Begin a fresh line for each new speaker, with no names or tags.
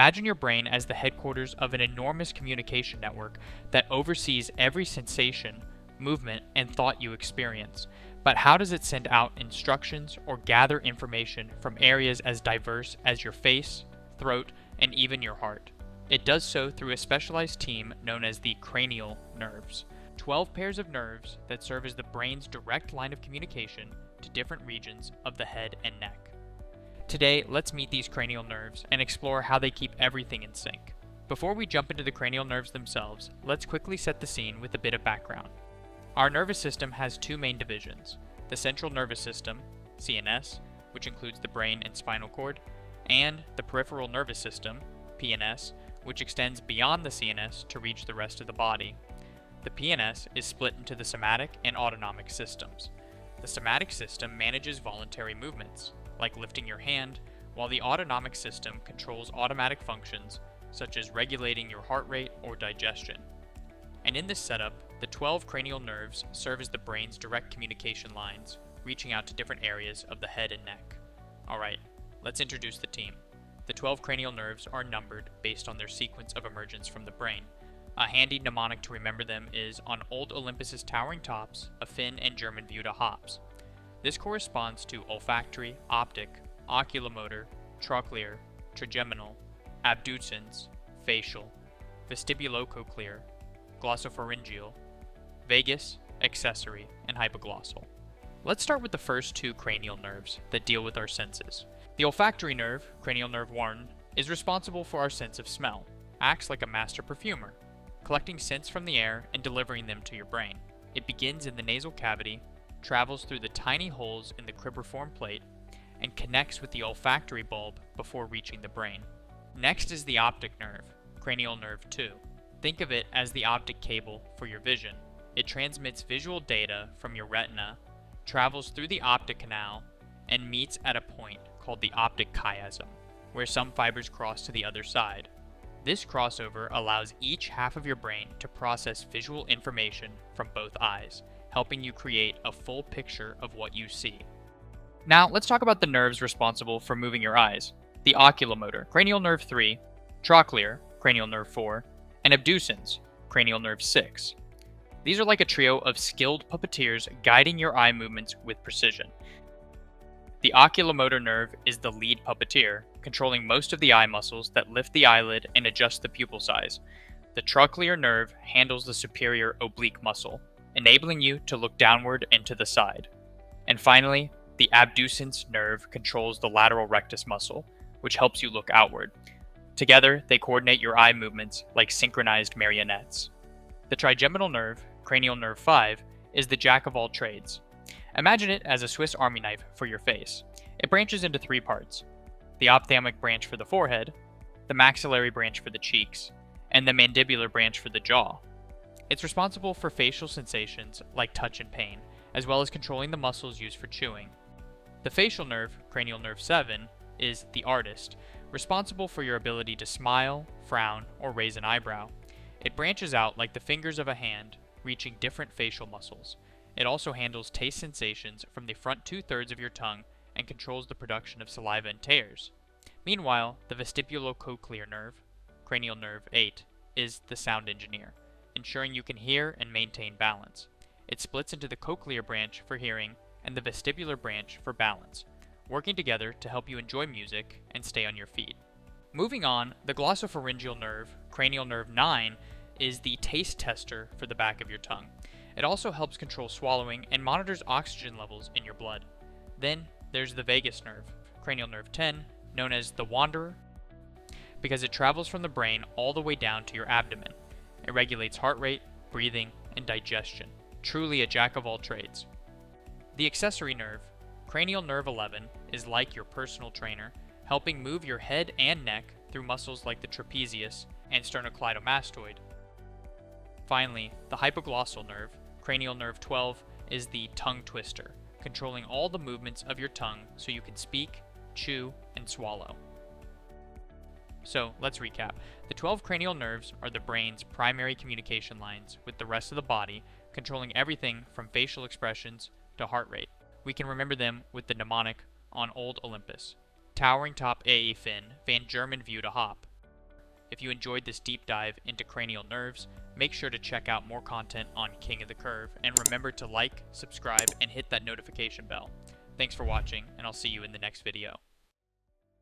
Imagine your brain as the headquarters of an enormous communication network that oversees every sensation, movement, and thought you experience. But how does it send out instructions or gather information from areas as diverse as your face, throat, and even your heart? It does so through a specialized team known as the cranial nerves. 12 pairs of nerves that serve as the brain's direct line of communication to different regions of the head and neck. Today, let's meet these cranial nerves and explore how they keep everything in sync. Before we jump into the cranial nerves themselves, let's quickly set the scene with a bit of background. Our nervous system has two main divisions: the central nervous system, CNS, which includes the brain and spinal cord, and the peripheral nervous system, PNS, which extends beyond the CNS to reach the rest of the body. The PNS is split into the somatic and autonomic systems. The somatic system manages voluntary movements, like lifting your hand, while the autonomic system controls automatic functions, such as regulating your heart rate or digestion. And in this setup, the 12 cranial nerves serve as the brain's direct communication lines, reaching out to different areas of the head and neck. Alright, let's introduce the team. The 12 cranial nerves are numbered based on their sequence of emergence from the brain. A handy mnemonic to remember them is "On old Olympus's towering tops, a Finn and German viewed a hops." This corresponds to olfactory, optic, oculomotor, trochlear, trigeminal, abducens, facial, vestibulocochlear, glossopharyngeal, vagus, accessory, and hypoglossal. Let's start with the first two cranial nerves that deal with our senses. The olfactory nerve, cranial nerve 1, is responsible for our sense of smell, acts like a master perfumer, collecting scents from the air and delivering them to your brain. It begins in the nasal cavity, travels through the tiny holes in the cribriform plate, and connects with the olfactory bulb before reaching the brain. Next is the optic nerve, cranial nerve 2. Think of it as the optic cable for your vision. It transmits visual data from your retina, travels through the optic canal, and meets at a point called the optic chiasm, where some fibers cross to the other side. This crossover allows each half of your brain to process visual information from both eyes, helping you create a full picture of what you see. Now, let's talk about the nerves responsible for moving your eyes. The oculomotor, cranial nerve 3, trochlear, cranial nerve 4, and abducens, cranial nerve 6. These are like a trio of skilled puppeteers guiding your eye movements with precision. The oculomotor nerve is the lead puppeteer, controlling most of the eye muscles that lift the eyelid and adjust the pupil size. The trochlear nerve handles the superior oblique muscle, enabling you to look downward and to the side. And finally, the abducens nerve controls the lateral rectus muscle, which helps you look outward. Together, they coordinate your eye movements like synchronized marionettes. The trigeminal nerve, cranial nerve 5, is the jack of all trades. Imagine it as a Swiss Army knife for your face. It branches into 3 parts: the ophthalmic branch for the forehead, the maxillary branch for the cheeks, and the mandibular branch for the jaw. It's responsible for facial sensations like touch and pain, as well as controlling the muscles used for chewing. The facial nerve, cranial nerve 7, is the artist, responsible for your ability to smile, frown, or raise an eyebrow. It branches out like the fingers of a hand, reaching different facial muscles. It also handles taste sensations from the front 2/3 of your tongue and controls the production of saliva and tears. Meanwhile, the vestibulocochlear nerve, cranial nerve 8, is the sound engineer, ensuring you can hear and maintain balance. It splits into the cochlear branch for hearing and the vestibular branch for balance, working together to help you enjoy music and stay on your feet. Moving on, the glossopharyngeal nerve, cranial nerve 9, is the taste tester for the back of your tongue. It also helps control swallowing and monitors oxygen levels in your blood. Then there's the vagus nerve, cranial nerve 10, known as the wanderer, because it travels from the brain all the way down to your abdomen. It regulates heart rate, breathing, and digestion. Truly a jack of all trades. The accessory nerve, cranial nerve 11, is like your personal trainer, helping move your head and neck through muscles like the trapezius and sternocleidomastoid. Finally, the hypoglossal nerve, cranial nerve 12, is the tongue twister, controlling all the movements of your tongue so you can speak, chew, and swallow. So, let's recap. The 12 cranial nerves are the brain's primary communication lines with the rest of the body, controlling everything from facial expressions to heart rate. We can remember them with the mnemonic "On old Olympus. Towering top A Finn, Van German viewed a hop." If you enjoyed this deep dive into cranial nerves, make sure to check out more content on King of the Curve, and remember to like, subscribe, and hit that notification bell. Thanks for watching, and I'll see you in the next video.